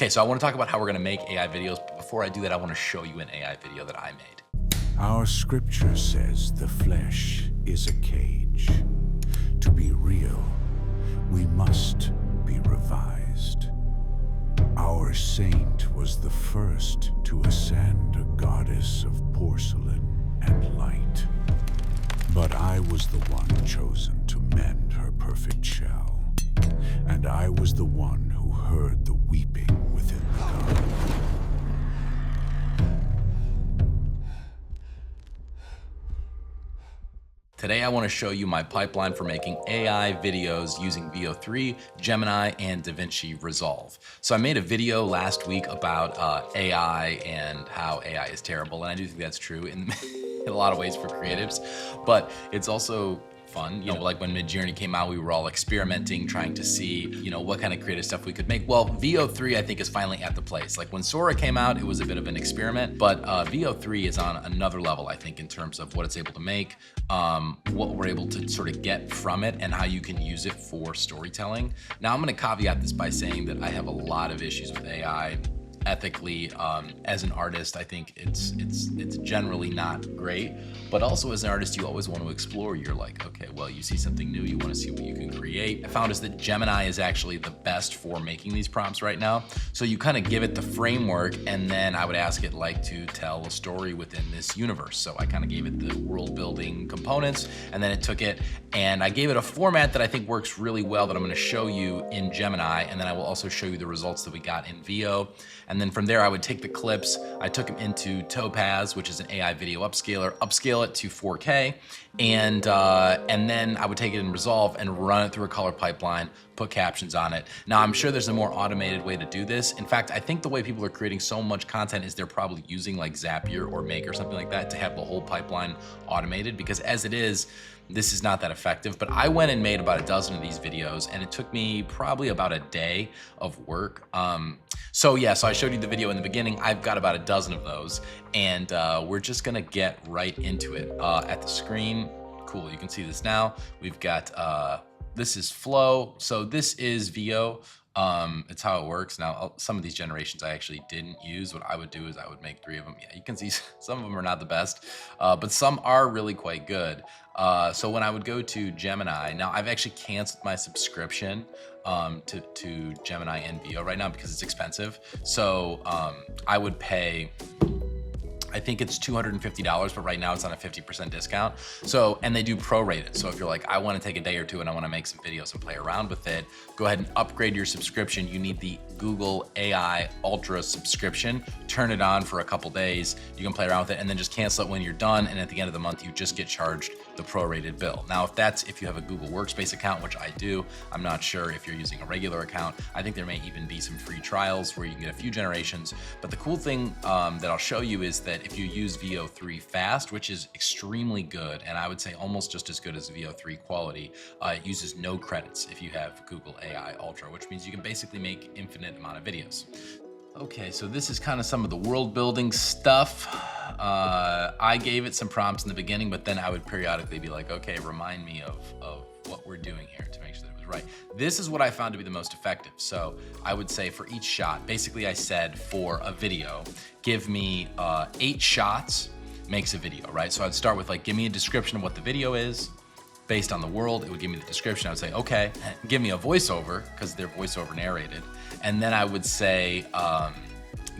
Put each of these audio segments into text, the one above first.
Okay, so I want to talk about how we're going to make AI videos, but before I do that, I want to show you an AI video that I made. Our scripture says the flesh is a cage. To be real, we must be revised. Our saint was the first to ascend, a goddess of porcelain and light. But I was the one chosen to mend her perfect shell, and I was the one who heard the weeping within the garden. Today, I want to show you my pipeline for making AI videos using VO3, Gemini, and DaVinci Resolve. So I made a video last week about AI and how AI is terrible, and I do think that's true in a lot of ways for creatives, but it's also fun. Like when Midjourney came out, we were all experimenting, trying to see, what kind of creative stuff we could make. Well, VO3, I think, is finally at the place. Like when Sora came out, it was a bit of an experiment, but VO3 is on another level, I think, in terms of what it's able to make, what we're able to sort of get from it, and how you can use it for storytelling. Now, I'm gonna caveat this by saying that I have a lot of issues with AI. Ethically, as an artist, I think it's generally not great, but also as an artist, you always want to explore. You're like, okay, well, you see something new, you want to see what you can create. I found is that Gemini is actually the best for making these prompts right now. So you kind of give it the framework, and then I would ask it to tell a story within this universe. So I kind of gave it the world building components, and then it took it, and I gave it a format that I think works really well that I'm going to show you in Gemini, and then I will also show you the results that we got in VO. And then from there, I would take the clips, I took them into Topaz, which is an AI video upscaler, upscale it to 4K, and then I would take it in Resolve and run it through a color pipeline, put captions on it. Now, I'm sure there's a more automated way to do this. In fact, I think the way people are creating so much content is they're probably using like Zapier or Make or something like that to have the whole pipeline automated, because as it is, this is not that effective. But I went and made about a dozen of these videos, and it took me probably about a day of work. So I showed you the video in the beginning. I've got about a dozen of those, and we're just gonna get right into it. At the screen, cool, you can see this now. We've got, this is Flow. So this is VO. It's how it works. Now, some of these generations I actually didn't use. What I would do is I would make 3 of them. Yeah, you can see some of them are not the best, but some are really quite good. So when I would go to Gemini, now I've actually canceled my subscription to Gemini and VO right now because it's expensive. So I would pay, I think it's $250, but right now it's on a 50% discount. So, and they do prorated. So if you're like, I want to take a day or two and I want to make some videos and play around with it, go ahead and upgrade your subscription. You need the Google AI Ultra subscription. Turn it on for a couple days. You can play around with it and then just cancel it when you're done. And at the end of the month, you just get charged the prorated bill. Now, if you have a Google Workspace account, which I do, I'm not sure if you're using a regular account. I think there may even be some free trials where you can get a few generations. But the cool thing that I'll show you is that if you use VO3 Fast, which is extremely good, and I would say almost just as good as VO3 quality, it uses no credits if you have Google AI Ultra, which means you can basically make infinite amount of videos. Okay, so this is kind of some of the world building stuff. I gave it some prompts in the beginning, but then I would periodically be like, okay, remind me of what we're doing here to make sure that it was right. This is what I found to be the most effective. So I would say for each shot, basically I said for a video, give me 8 shots makes a video, right? So I'd start with like, give me a description of what the video is. Based on the world, it would give me the description. I would say, okay, give me a voiceover, because they're voiceover narrated. And then I would say,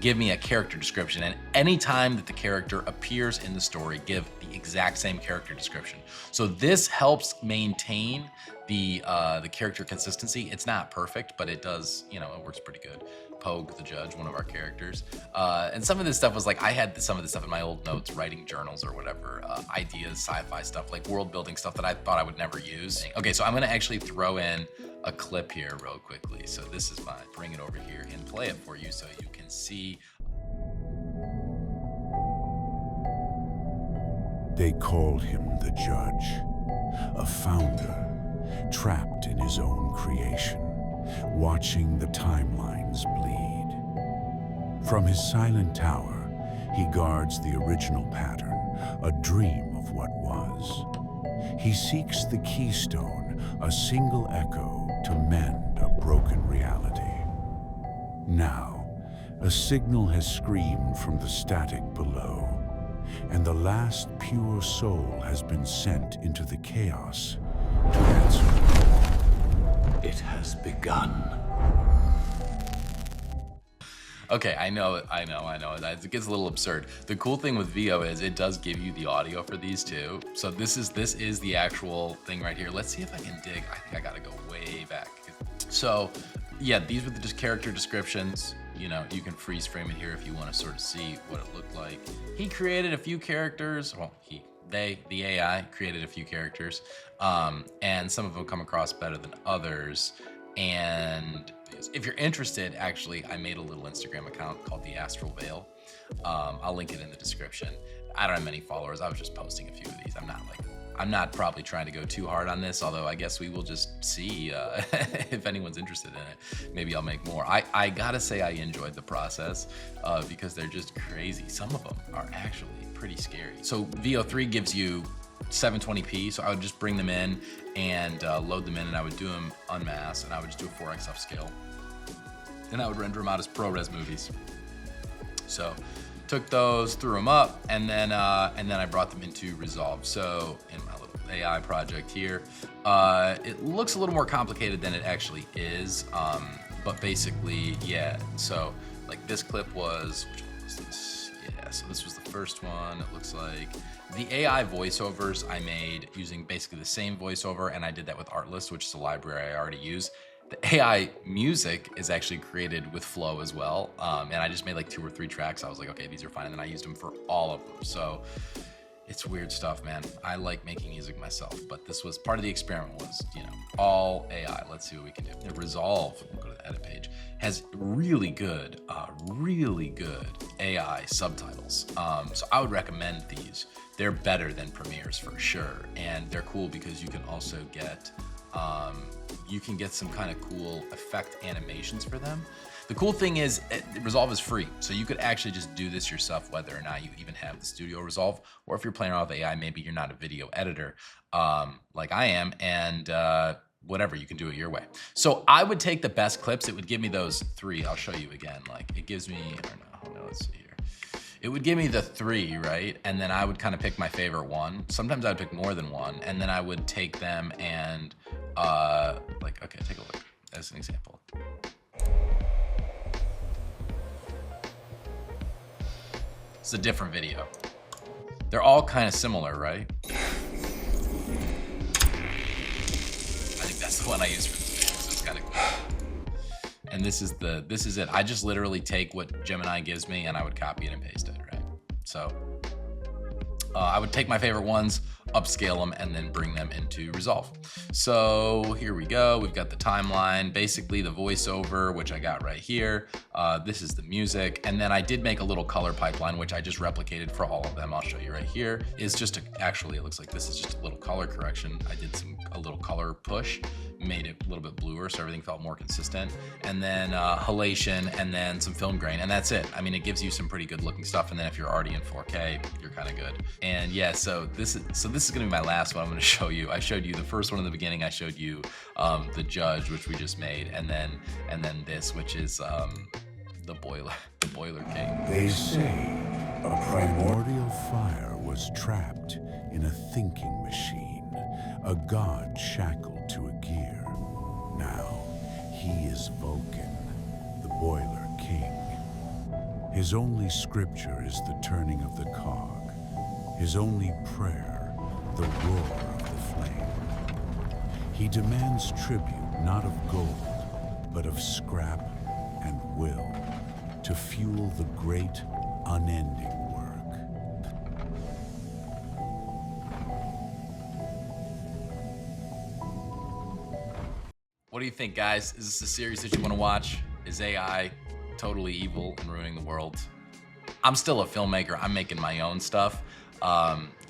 give me a character description. And anytime that the character appears in the story, give the exact same character description. So this helps maintain the character consistency. It's not perfect, but it does, it works pretty good. Pogue the Judge, one of our characters. And some of this stuff was like, I had some of this stuff in my old notes, writing journals or whatever, ideas, sci-fi stuff, like world building stuff that I thought I would never use. Okay, so I'm gonna actually throw in a clip here real quickly. So this is mine. Bring it over here and play it for you so you can see. They called him the Judge, a founder, trapped in his own creation, watching the timelines bleed. From his silent tower, he guards the original pattern, a dream of what was. He seeks the keystone, a single echo to mend a broken reality. Now, A signal has screamed from the static below, and the last pure soul has been sent into the chaos to answer the call. It has begun. Okay, I know. It gets a little absurd. The cool thing with VO is it does give you the audio for these too. So this is the actual thing right here. Let's see if I can dig. I think I gotta go way back. So yeah, these were just character descriptions. You know, you can freeze frame it here if you want to sort of see what it looked like. He created a few characters. Well, the AI created a few characters, and some of them come across better than others. And if you're interested, actually, I made a little Instagram account called the Astral Veil. I'll link it in the description. I don't have many followers. I was just posting a few of these. I'm not probably trying to go too hard on this, although I guess we will just see if anyone's interested in it. Maybe I'll make more. I gotta say I enjoyed the process because they're just crazy. Some of them are actually pretty scary. So VO3 gives you 720p, so I would just bring them in and load them in, and I would do them unmasked, and I would just do a 4x upscale, and I would render them out as ProRes movies. So took those, threw them up, and then I brought them into Resolve. So in my little AI project here, it looks a little more complicated than it actually is, but basically, yeah. So like this clip was, which one was this? Yeah, so this was the first one. It looks like the AI voiceovers I made using basically the same voiceover, and I did that with Artlist, which is a library I already use. The AI music is actually created with Flow as well, and I just made like 2 or 3 tracks. I was like, okay, these are fine, and then I used them for all of them. So it's weird stuff, man. I like making music myself, but this was part of the experiment, was, you know, all AI. Let's see what we can do. The Resolve, we'll go to the edit page, has really good AI subtitles. So I would recommend these. They're better than Premiere's for sure, and they're cool because you can also get some kind of cool effect animations for them. The cool thing is Resolve is free, so you could actually just do this yourself, whether or not you even have the Studio Resolve, or if you're playing around with AI, maybe you're not a video editor like I am, and whatever, you can do it your way. So I would take the best clips. It would give me those 3. I'll show you again. Like it gives me, I don't know, let's see here. It would give me the 3, right? And then I would kind of pick my favorite one. Sometimes I would pick more than one, and then I would take them and like, okay, take a look as an example. It's a different video. They're all kind of similar, right? I think that's the one I use for this video, so it's kind of cool. And this is it. I just literally take what Gemini gives me and I would copy it and paste it, right? So I would take my favorite ones, upscale them, and then bring them into Resolve. So here we go. We've got the timeline, basically the voiceover, which I got right here. This is the music. And then I did make a little color pipeline, which I just replicated for all of them. I'll show you right here. It's just actually, it looks like this is just a little color correction. I did a little color push, made it a little bit bluer so everything felt more consistent. And then halation, and then some film grain, and that's it. I mean, it gives you some pretty good looking stuff. And then if you're already in 4K, you're kind of good. And yeah, so this is gonna be my last one I'm gonna show you. I showed you the first one in the beginning. I showed you the Judge, which we just made, and then this, which is the Boiler King. They say a primordial fire was trapped in a thinking machine, a god shackled to a gear. Now he is Vulcan, the Boiler King. His only scripture is the turning of the cog. His only prayer, the roar of the flame. He demands tribute not of gold, but of scrap and will, to fuel the great, unending work. What do you think, guys? Is this a series that you want to watch? Is AI totally evil and ruining the world? I'm still a filmmaker. I'm making my own stuff.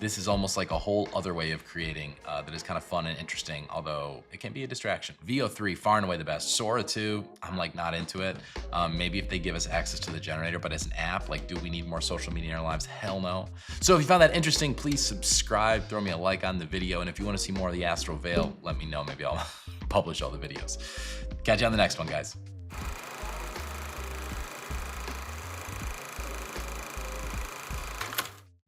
This is almost like a whole other way of creating that is kind of fun and interesting, although it can be a distraction. VO3, far and away the best. Sora 2, I'm like not into it. Maybe if they give us access to the generator, but as an app, like, do we need more social media in our lives? Hell no. So if you found that interesting, please subscribe, throw me a like on the video, and if you want to see more of the Astral Veil, let me know. Maybe I'll publish all the videos. Catch you on the next one, guys.